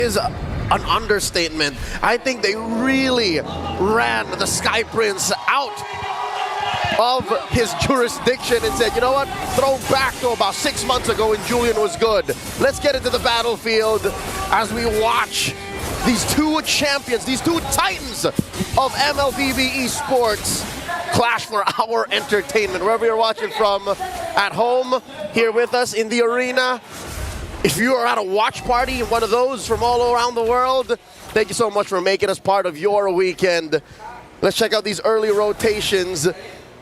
is an understatement. I think they really ran the Sky Prince out of his jurisdiction and said, you know what, throw back to about 6 months ago when Julian was good. Let's get into the battlefield as we watch these two champions, these two titans of MLBB esports clash for our entertainment. Wherever you're watching from, at home, here with us in the arena. If you are at a watch party, one of those from all around the world, thank you so much for making us part of your weekend. Let's check out these early rotations.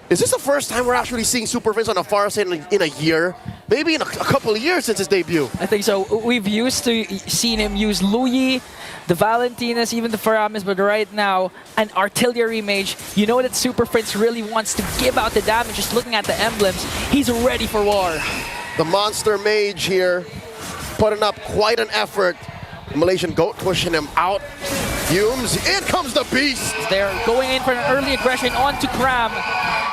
Is this the first time we're actually seeing Super Friends on a far side in a year? Maybe in a couple of years since his debut. I think so. We've used to seen him use Luyi, the Valentinas, even the Faramis, but right now, an artillery mage. You know that Super Friends really wants to give out the damage just looking at the emblems. He's ready for war. The monster mage here, putting up quite an effort. Malaysian Goat pushing him out. Humes, in comes the beast! They're going in for an early aggression onto Cram.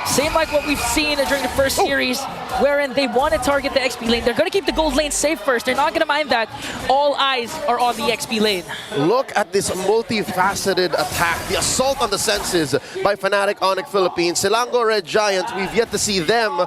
Same like what we've seen during the first series, wherein they want to target the XP lane. They're going to keep the gold lane safe first. They're not going to mind that. All eyes are on the XP lane. Look at this multifaceted attack. The assault on the senses by Fnatic ONIC Philippines. Selangor Red Giants, we've yet to see them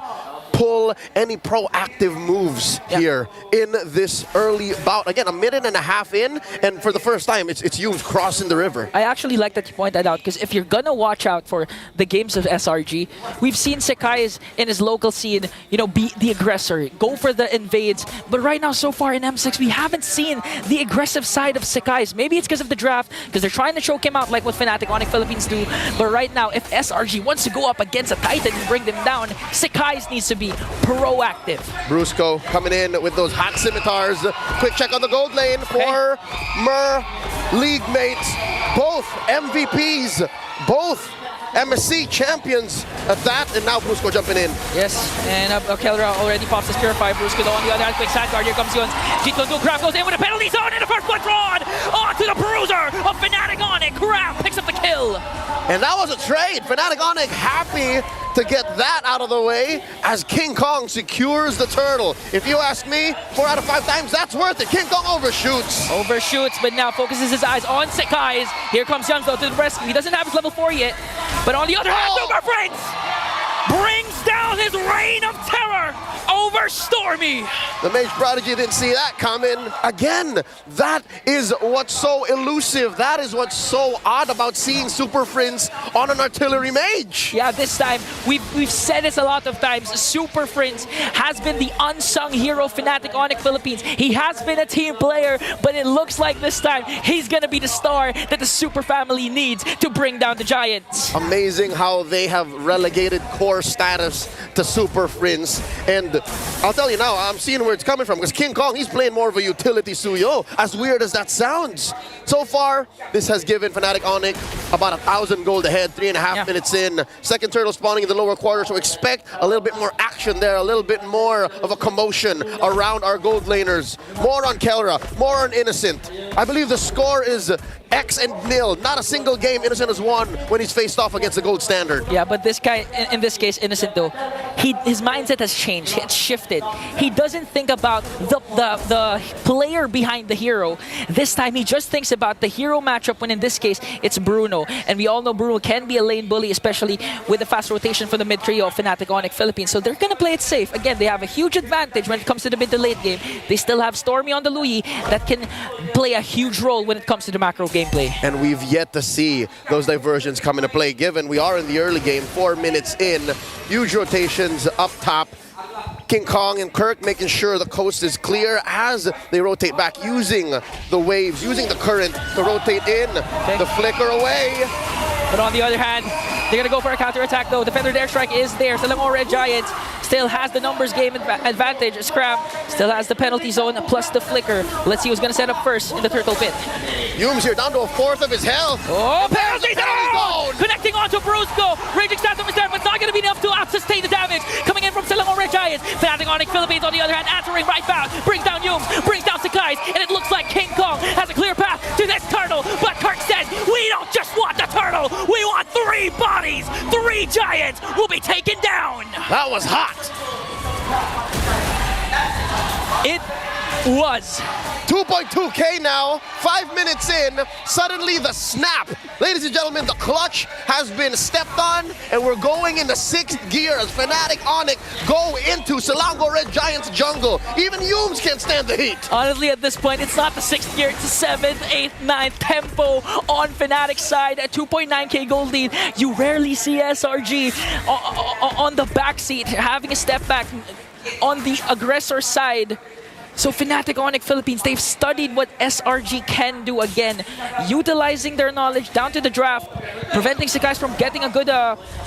pull any proactive moves here in this early bout. Again, a minute and a half in, and for the first time, it's Humes crossing the river. I actually like that you point that out, because if you're gonna watch out for the games of SRG, we've seen Sekai's in his local scene, you know, be the aggressor, go for the invades. But right now, so far in M6, we haven't seen the aggressive side of Sekai's. Maybe it's because of the draft, because they're trying to choke him out like what Fnatic ONIC Philippines do. But right now, if SRG wants to go up against a Titan and bring them down, Sekai's needs to be proactive. Brusco coming in with those hot scimitars. Quick check on the gold lane for Mer league mates. Both MVPs, both MSC champions at that, and now Brusco jumping in. Yes, and Kelra already pops his Purify. Brusco though on the other hand, quick side guard. Here comes Yuns. G2 Craft goes in with a penalty zone, and the first one drawn onto the bruiser of Fnatic ONIC. Craft picks up the kill. And that was a trade. Fnatic ONIC happy to get that out of the way as King Kong secures the turtle. If you ask me, 4 out of 5 times, that's worth it. King Kong overshoots. Overshoots, but now focuses his eyes on Sekai's. Here comes Yums though to the rescue. He doesn't have his level 4 yet. But on the other hand, Super Friends brings down his reign of terror over Stormy. The Mage Prodigy didn't see that coming. Again, that is what's so elusive. That is what's so odd about seeing Super Friends on an artillery mage. Yeah, this time, we've said this a lot of times. Super Friends has been the unsung hero of Fnatic ONIC Philippines. He has been a team player, but it looks like this time he's gonna be the star that the Super family needs to bring down the Giants. Amazing how they have relegated core status to Super Friends. And I'll tell you now, I'm seeing where it's coming from, because King Kong, he's playing more of a utility Suyo, as weird as that sounds. So far, this has given Fnatic ONIC about 1,000 gold ahead, 3.5 minutes in. Second turtle spawning in the lower quarter, so expect a little bit more action there, a little bit more of a commotion around our gold laners. More on Kelra, more on Innocent. I believe the score is X and nil. Not a single game Innocent has won when he's faced off against the gold standard. Yeah, but this guy, in this case, Innocent though, his mindset has changed. It's shifted. He doesn't think about the player behind the hero. This time, he just thinks about the hero matchup, when in this case, it's Bruno. And we all know Bruno can be a lane bully, especially with the fast rotation for the mid trio of Fnatic ONIC Philippines. So they're going to play it safe. Again, they have a huge advantage when it comes to the mid to late game. They still have Stormy on the Luyi that can play a huge role when it comes to the macro gameplay. And we've yet to see those diversions come into play, given we are in the early game, 4 minutes in. Huge rotations up top. King Kong and Kirk making sure the coast is clear as they rotate back, using the waves, using the current to rotate in. The flicker away. But on the other hand, they're going to go for a counter-attack though. Defender airstrike is there. Selangor Red Giants still has the numbers game advantage. Scram still has the penalty zone plus the flicker. Let's see who's going to set up first in the turtle pit. Humes here down to 1/4 of his health. Oh, penalty zone! Connecting onto Brusco. Raging Statum is there, but not going to be enough to sustain the damage. Coming in from Selangor Red Giants. Fnatic ONIC Philippines on the other hand, answering right back. Brings down Humes, brings down Sekai's, and it looks like King Kong has a clear path to this turtle. But Kirk says, we don't just want the turtle, we want 3 bodies. 3 giants will be taken down. That was hot. was. 2.2K now, 5 minutes in, suddenly the snap. Ladies and gentlemen, the clutch has been stepped on, and we're going into 6th gear as Fnatic ONIC go into Selangor Red Giants jungle. Even Yums can't stand the heat. Honestly, at this point, it's not the 6th gear, it's the 7th, 8th, 9th tempo on Fnatic's side at 2.9K gold lead. You rarely see SRG on the backseat, having a step back on the aggressor side. So Fnatic ONIC Philippines, they've studied what SRG can do again, utilizing their knowledge down to the draft, preventing Sekais from getting a good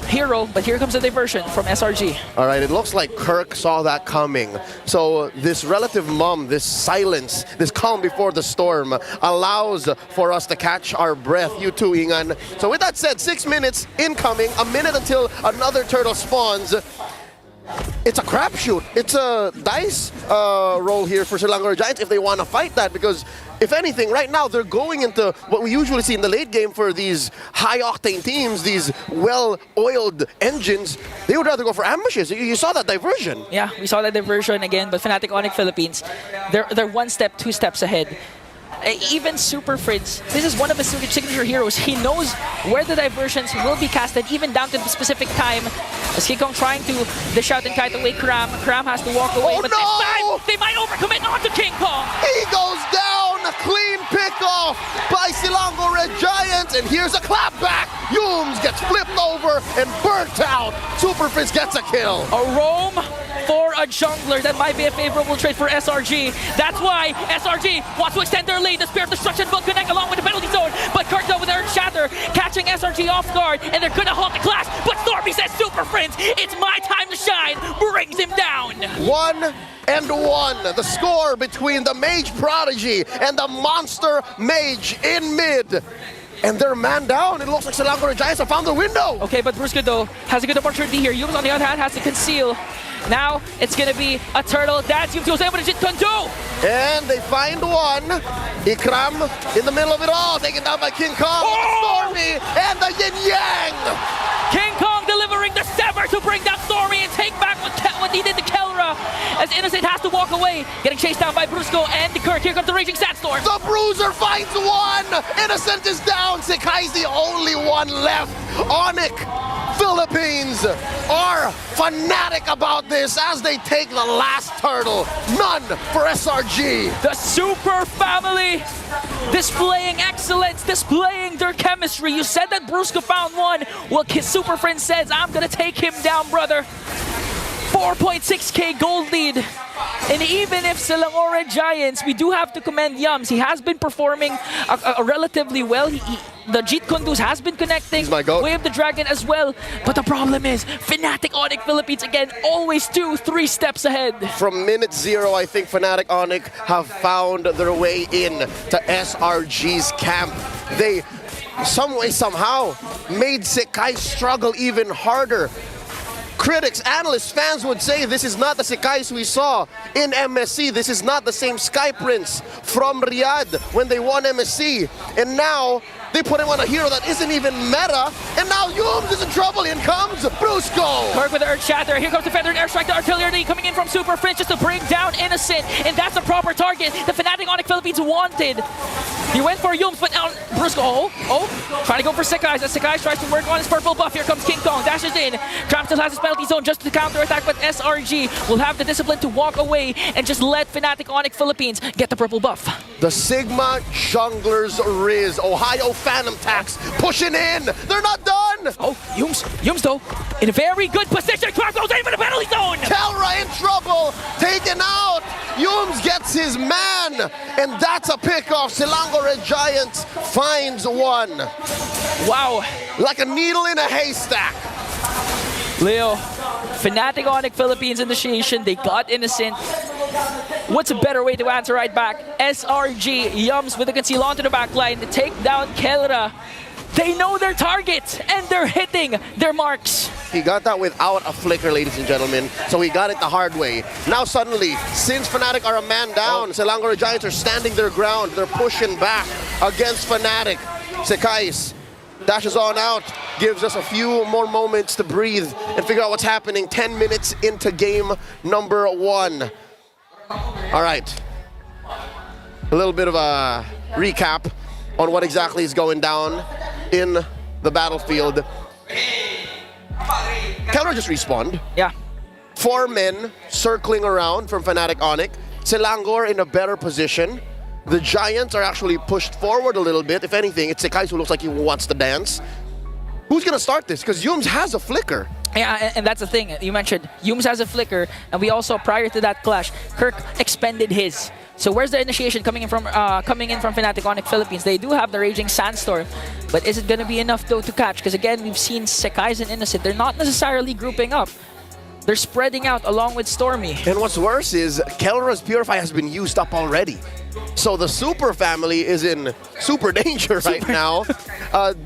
hero, but here comes the diversion from SRG. All right, it looks like Kirk saw that coming. So this relative mum, this silence, this calm before the storm allows for us to catch our breath. You too, Ingan. So with that said, 6 minutes incoming, a minute until another turtle spawns. It's a crapshoot. It's a dice roll here for Selangor Giants if they want to fight that, because if anything, right now they're going into what we usually see in the late game for these high-octane teams, these well-oiled engines. They would rather go for ambushes. You saw that diversion. Yeah, we saw that diversion again, but Fnatic ONIC Philippines, they're 1 step, 2 steps ahead. Even Super Fritz, this is one of his signature heroes. He knows where the diversions will be casted, even down to the specific time. As King Kong trying to dish out and kite away Kram. Kram has to walk away, but this time, they might overcommit onto King Kong. He goes down, a clean pick-off by Selangor Red Giants, and here's a clapback. Yums gets flipped over and burnt out. Super Fritz gets a kill. A roam for a jungler, that might be a favorable trade for SRG. That's why SRG wants to extend their lead. The Spear of Destruction will connect along with the penalty zone, but Kirk though with Earth Shatter catching SRG off guard, and they're gonna halt the clash, but Stormy says, Super Friends, it's my time to shine, brings him down. 1-1, the score between the Mage Prodigy and the Monster Mage in mid. And they're man down. It looks like Selangor Giants have found the window. Okay, but Brusco though has a good opportunity here. Yums on the other hand has to conceal. Now it's gonna be a turtle. That's Yums was able to do. And they find one. Ikram in the middle of it all, taken down by King Kong. Stormy and the Yin Yang. King Kong delivering the Sever to bring down Stormy and take back what he did to Kelra. As Innocent has to walk away, getting chased down by Brusco and Kirk. Here comes the Raging Sandstorm. The Bruiser finds one. Innocent is down. Sekai's the only one left. ONIC Philippines are fanatic about this as they take the last turtle. None for SRG. The Super Family displaying excellence, displaying their chemistry. You said that Brusco found one. Well, Super Friend says, I'm gonna take him down, brother. 4.6K gold lead. And even if Selangor Red Giants, we do have to commend Yums. He has been performing relatively well. The Jeet Kunduz has been connecting. He's my goat. Wave the Dragon as well. But the problem is, Fnatic ONIC Philippines, again, always 2-3 steps ahead. From minute 0, I think Fnatic ONIC have found their way in to SRG's camp. They, some way, somehow, made Sekai struggle even harder. Critics, analysts, fans would say this is not the Sekais we saw in MSC. This is not the same Sky Prince from Riyadh when they won MSC. And now they put him on a hero that isn't even meta. And now Yums is in trouble. In comes Brusco. Kirk with the Earth Shatter. Here comes the Feathered Airstrike. The artillery coming in from Super Fritz just to bring down Innocent. And that's a proper target the Fnatic ONIC Philippines wanted. He went for Yums, but now Brusco, trying to go for Sekais. As Sekais tries to work on his purple buff. Here comes King Kong, dashes in. Tram still has his penalty zone just to counter-attack, but SRG will have the discipline to walk away and just let Fnatic ONIC Philippines get the purple buff. The Sigma Junglers Riz, Ohio Phantom Tax, pushing in. They're not done. Oh, Yums though, in a very good position. Tram goes in for the penalty zone. Kelra in trouble, taken out. Yums gets his man, and that's a pick-off. Selangor Red Giants finds one. Wow. Like a needle in a haystack. Leo, Fnatic ONIC Philippines initiation, they got Innocent. What's a better way to answer right back? SRG, Yums with the conceal onto the back line to take down Kelra. They know their target, and they're hitting their marks. He got that without a flicker, ladies and gentlemen, so he got it the hard way. Now suddenly, since Fnatic are a man down, Selangor Giants are standing their ground. They're pushing back against Fnatic. Sekais dashes on out, gives us a few more moments to breathe and figure out what's happening. 10 minutes into game number 1. All right. a little bit of a recap on what exactly is going down in the battlefield. Kelra just respawned. Yeah. 4 men circling around from Fnatic ONIC. Selangor in a better position. The Giants are actually pushed forward a little bit. If anything, it's Sekais who looks like he wants to dance. Who's going to start this? Because Yums has a flicker. Yeah, and that's the thing. You mentioned Yums has a flicker, and we also, prior to that clash, Kirk expended his. So where's the initiation coming in from Fnatic ONIC Philippines? They do have the Raging Sandstorm, but is it going to be enough though to catch? Because again, we've seen Sekais and Innocent. They're not necessarily grouping up. They're spreading out along with Stormy. And what's worse is Kelra's Purify has been used up already. So the Super family is in super danger right now.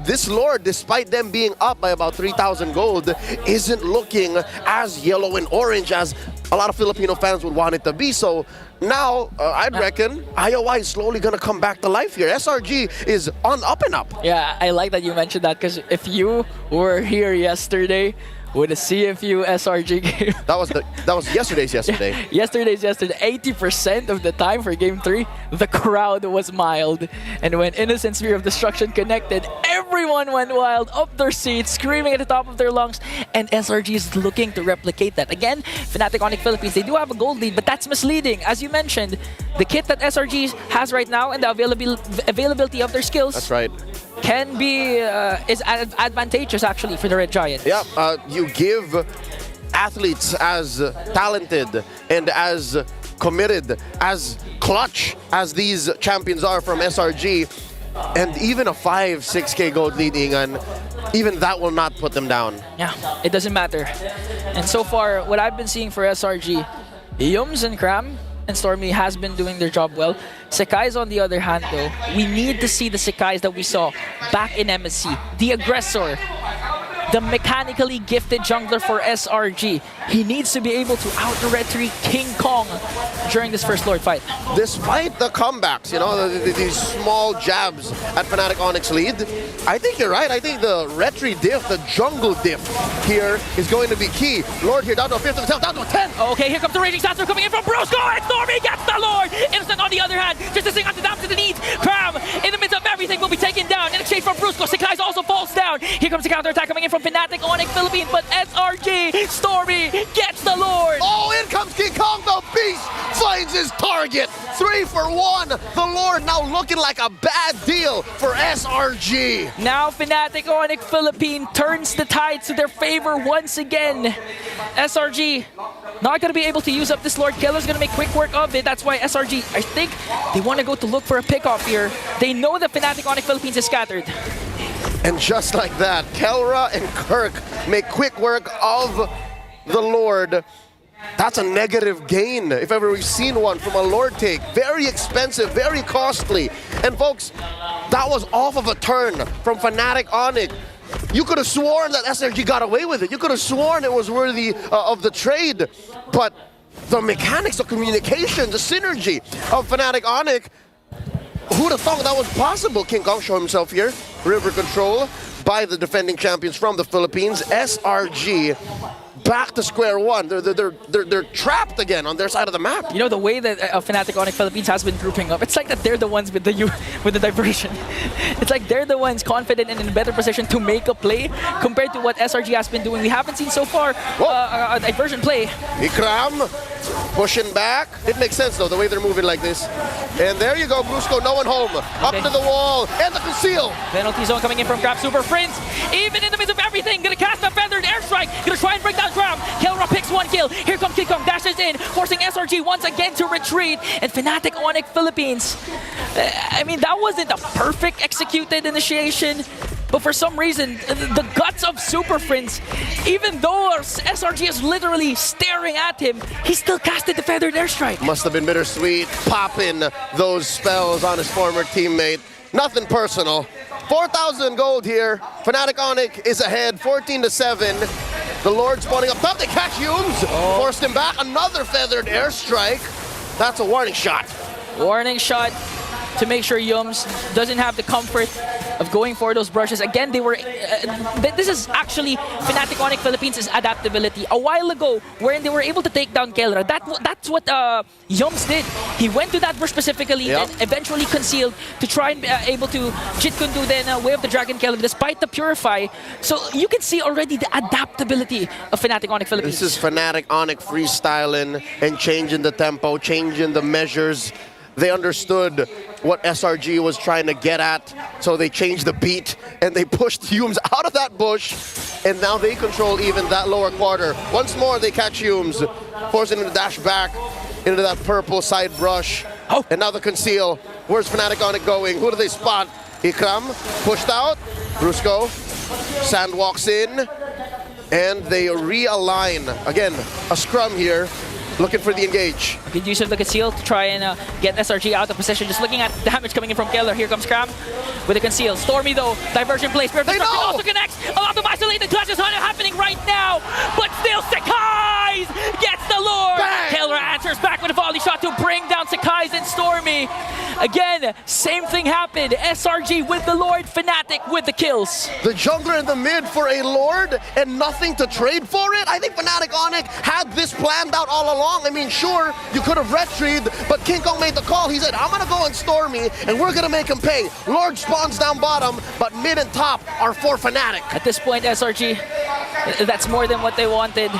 This Lord, despite them being up by about 3,000 gold, isn't looking as yellow and orange as a lot of Filipino fans would want it to be. So now, I'd reckon IOI is slowly going to come back to life here. SRG is on up and up. Yeah, I like that you mentioned that, because if you were here yesterday with a CFU SRG game. That was yesterday's yesterday. Yesterday's yesterday. 80% of the time for Game 3, the crowd was mild. And when Innocent Sphere of Destruction connected, everyone went wild, up their seats, screaming at the top of their lungs. And SRG is looking to replicate that. Again, Fnatic ONIC Philippines, they do have a gold lead, but that's misleading. As you mentioned, the kit that SRG has right now and the availability of their skills. That's right. Can be is advantageous actually for the Red Giants. Yeah, you give athletes as talented and as committed, as clutch as these champions are from SRG, and even a 5-6K gold leading, and even that will not put them down. Yeah, it doesn't matter. And so far, what I've been seeing for SRG, Yums and Cram and Stormy has been doing their job well. Sekais, on the other hand, though, we need to see the Sekais that we saw back in MSC. The aggressor, the mechanically gifted jungler for SRG. He needs to be able to out-retreat King Kong during this first Lord fight. Despite the comebacks, you know, these small jabs at Fnatic ONIC's lead, I think you're right. I think the retry diff, the jungle diff here is going to be key. Lord here down to a 5th of his health, down to a 10. Okay, here comes the Raging Sandstorm coming in from Brusco, and Stormy gets the Lord! Innocent on the other hand, just to sing on the down to the knees. Cram, in the midst of everything, will be taken down. In exchange from Brusco, Sekais also falls down. Here comes the counterattack coming in from Fnatic ONIC Philippines, but SRG, Stormy gets the Lord! Oh, in comes King Kong, the beast finds his target. 3 for 1. The Lord now looking like a bad deal for SRG. Now Fnatic ONIC Philippines turns the tide to their favor once again. SRG not going to be able to use up this Lord. Kelra's going to make quick work of it. That's why SRG, I think they want to go to look for a pick-off here. They know that Fnatic ONIC Philippines is scattered. And just like that, Kelra and Kirk make quick work of the Lord. That's a negative gain, if ever we've seen one from a Lord take. Very expensive, very costly. And folks, that was off of a turn from Fnatic ONIC. You could have sworn that SRG got away with it. You could have sworn it was worthy of the trade. But the mechanics of communication, the synergy of Fnatic ONIC, who'd have thought that was possible? King Kong show himself here. River control by the defending champions from the Philippines. SRG back to square one. They're trapped again on their side of the map. You know, the way that Fnatic ONIC Philippines has been grouping up, it's like that they're the ones with the diversion. It's like they're the ones confident and in a better position to make a play compared to what SRG has been doing. We haven't seen so far a diversion play. Ikram pushing back. It makes sense though, the way they're moving like this. And there you go, Brusco, no one home. Up to the wall, and the conceal. Penalty zone coming in from Crab Super Prince. Even in the midst of everything, gonna cast a feathered airstrike. Gonna try and bring down Cram. Kelra picks 1 kill. Here comes King Kong, dashes in, forcing SRG once again to retreat. And Fnatic ONIC Philippines, I mean, that wasn't a perfect executed initiation. But for some reason, the guts of Super Prince, even though SRG is literally staring at him, he still casted the feathered airstrike. Must have been bittersweet, popping those spells on his former teammate. Nothing personal. 4,000 gold here. Fnatic ONIC is ahead, 14-7. The Lord spawning up top. They catch Yums. Forced him back. Another feathered airstrike. That's a warning shot. Warning shot to make sure Yums doesn't have the comfort of going for those brushes. Again, they were. This is actually Fnatic ONIC Philippines' adaptability. A while ago, wherein they were able to take down Kelra, that's what Yums did. He went to that brush specifically and eventually concealed to try and be able to Jit Kundu then Way of the Dragon Kelra despite the Purify. So you can see already the adaptability of Fnatic ONIC Philippines. This is Fnatic ONIC freestyling and changing the tempo, changing the measures. They understood what SRG was trying to get at, so they changed the beat and they pushed Humes out of that bush, and now they control even that lower quarter. Once more, they catch Humes, forcing him to dash back into that purple side brush. Oh. And now the conceal. Where's Fnatic ONIC going? Who do they spot? Ikram pushed out. Brusco. Sand walks in, and they realign. Again, a scrum here. Looking for the engage. Good use of the conceal to try and get SRG out of position. Just looking at damage coming in from Keller. Here comes Cram with a conceal. Stormy though, diversion plays. Perfect also connects. A lot of isolated clashes happening right now. But still Sakai's gets the lure. Bang! Keller answers back with a volley shot to bring down Sakai's and Stormy. Again, same thing happened. SRG with the Lord, Fnatic with the kills. The jungler in the mid for a Lord and nothing to trade for it? I think Fnatic ONIC had this planned out all along. I mean, sure, you could have retrieved, but King Kong made the call. He said, I'm going to go on Stormy, and we're going to make him pay. Lord spawns down bottom, but mid and top are for Fnatic. At this point, SRG, that's more than what they wanted.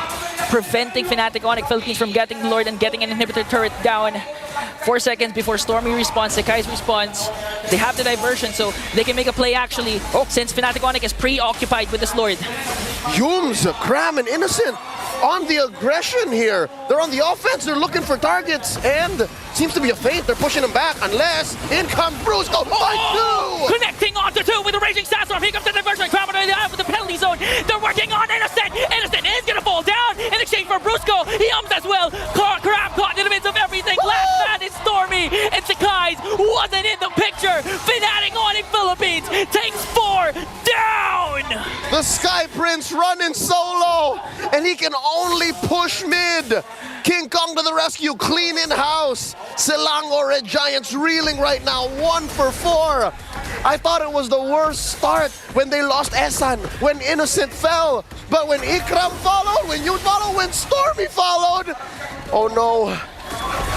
Preventing Fnatic ONIC Philippines from getting the Lord and getting an inhibitor turret down. 4 seconds before Stormy respawns, Sakai's response. They have the diversion, so they can make a play actually, since Fnatic ONIC is preoccupied with this Lord. Humes, Cram, and Innocent on the aggression here. They're on the offense, they're looking for targets, and seems to be a feint. They're pushing him back, unless in comes Brusco. Connecting onto two with the Raging Sandstorm. Here comes the diversion. Cram with the penalty zone. They're working on Innocent. Innocent is going to fall down in exchange for Brusco. He as well. Cram caught in the midst of everything. Last man is Stormy, and Sakai's wasn't in the picture. Fnatic ONIC Philippines takes 4 down. The Sky Prince running solo, and he can only push mid. King Kong to the rescue, clean in-house. Silango Red Giants reeling right now, 1 for 4. I thought it was the worst start when they lost Esan, when Innocent fell. But when Ikram followed, when Yun followed, when Stormy followed, oh no.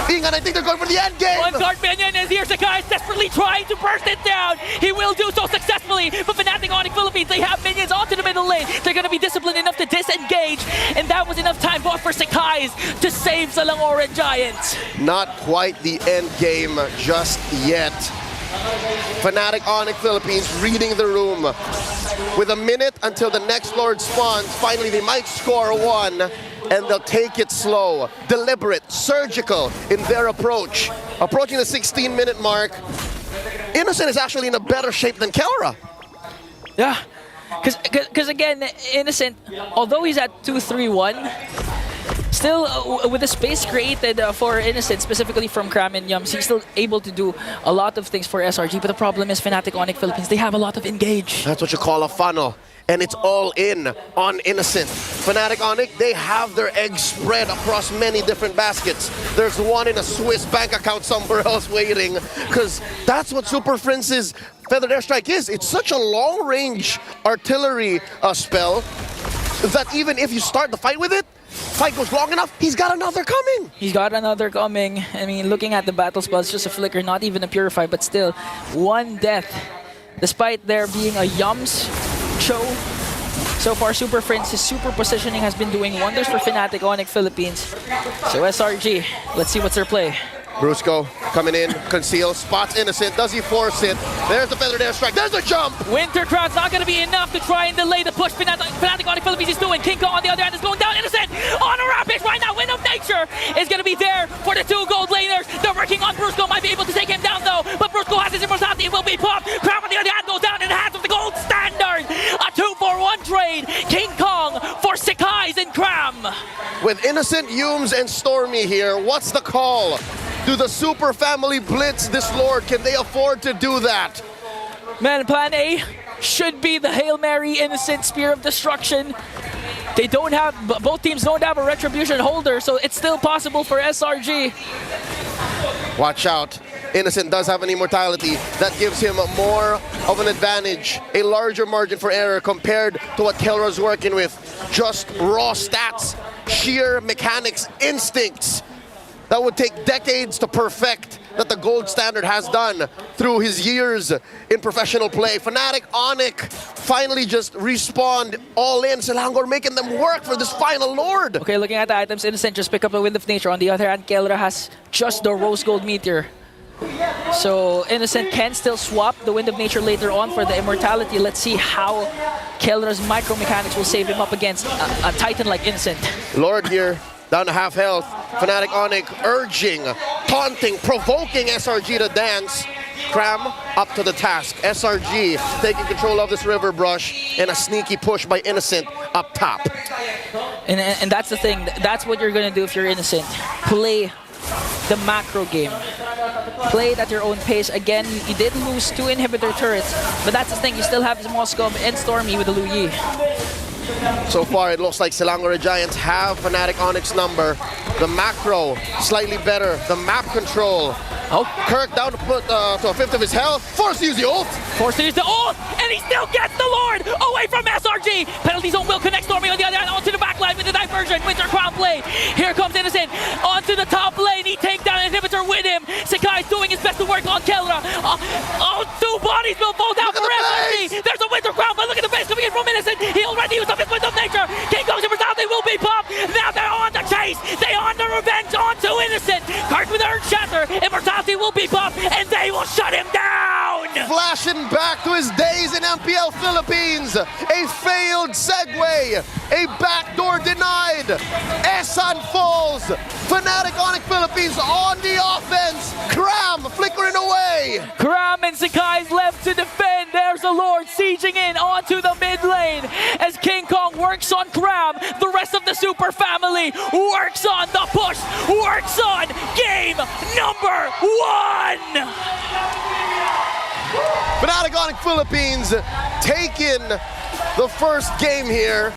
Ingan, I think they're going for the end game. One guard minion is here. Sakai is desperately trying to burst it down. He will do so successfully. But Fnatic ONIC Philippines, they have minions onto the middle lane. They're going to be disciplined enough to disengage. And that was enough time for Sakai's to save Selangor Red Giants. Not quite the end game just yet. Fnatic ONIC Philippines reading the room. With a minute until the next Lord spawns, finally they might score 1. And they'll take it slow, deliberate, surgical in their approach. Approaching the 16-minute mark, Innocent is actually in a better shape than Kelra. Yeah, because again, Innocent, although he's at 2-3-1, still with the space created for Innocent, specifically from Cram and Yums, he's still able to do a lot of things for SRG. But the problem is Fnatic ONIC Philippines, they have a lot of engage. That's what you call a funnel. And it's all in on Innocent. Fnatic ONIC, they have their eggs spread across many different baskets. There's one in a Swiss bank account somewhere else waiting, because that's what Super Prince's Feathered Airstrike is. It's such a long-range artillery spell that even if you start the fight with it, fight goes long enough, he's got another coming. He's got another coming. I mean, looking at the battle spell, it's just a flicker, not even a Purify, but still, 1 death. Despite there being a Yums show, so far Super Prince's super positioning has been doing wonders for Fnatic ONIC Philippines. So SRG, let's see what's their play. Brusco coming in, conceal, spots Innocent. Does he force it? There's the Feathered Airstrike. There's the jump! Winter Crown's not going to be enough to try and delay the push Fnatic ONIC Philippines is doing. King Kong on the other hand is going down. Innocent on a rampage right now. Wind of Nature is going to be there for the 2 gold laners. They're working on Brusco. Might be able to take him down though. But Brusco has his immortality. It will be popped. Crown on the other hand goes down in the hands of the gold standard. A 2-for-1 trade. King Kong for Sakai's and Cram. With Innocent, Humes, and Stormy here, what's the call? Do the Super Family blitz this Lord? Can they afford to do that? Man, plan A should be the Hail Mary Innocent Spear of Destruction. They don't have, both teams don't have a Retribution holder, so it's still possible for SRG. Watch out. Innocent does have an immortality that gives him more of an advantage, a larger margin for error compared to what Kelra's working with. Just raw stats, sheer mechanics, instincts that would take decades to perfect, that the gold standard has done through his years in professional play. Fnatic, ONIC finally just respawned all in. Selangor making them work for this final Lord. Okay, looking at the items, Innocent just pick up a Wind of Nature. On the other hand, Kelra has just the Rose Gold Meteor. So Innocent can still swap the Wind of Nature later on for the immortality. Let's see how Kelra's micro mechanics will save him up against a Titan like Innocent. Lord here, down to half health. Fnatic ONIC urging, taunting, provoking SRG to dance. Cram up to the task. SRG taking control of this river brush and a sneaky push by Innocent up top. And that's the thing. That's what you're going to do if you're Innocent. Play the macro game. Play it at your own pace. Again, you did lose 2 inhibitor turrets, but that's the thing. You still have Moskov and Stormy with the Lu Yi. So far, it looks like Selangor Giants have Fnatic ONIC's number. The macro, slightly better. The map control. Oh, Kirk down to put to a fifth of his health. Forced to use the ult. Forced to use the ult, and he still gets the Lord away from SRG. Penalty zone will connect Stormy on the other hand onto the backline with the diversion. Winter Crown play. Here comes Innocent onto the top lane. He takes down inhibitor with him. Sakai's doing his best to work on Kelra. 2 bodies will fall down for SRG. There's a Winter Crown, but look at the base coming in from Innocent. He already used up his Wind of Nature. King Kong's immortality will be popped. Now they're on the chase. They on the revenge onto Innocent. Kirk with Earth Shatter. Immortality will be popped, and they will shut him down. Flashing back to his days in MPL Philippines. A failed segue. A backdoor denied. Esan falls. Fnatic ONIC Philippines on the offense. Cram flickering away. Cram and Sakai's left to defend. There's a Lord sieging in onto the mid lane as King Kong works on Cram. The rest of the Super family works on the push, works on game number 1. Fnatic ONIC Philippines taking the first game here.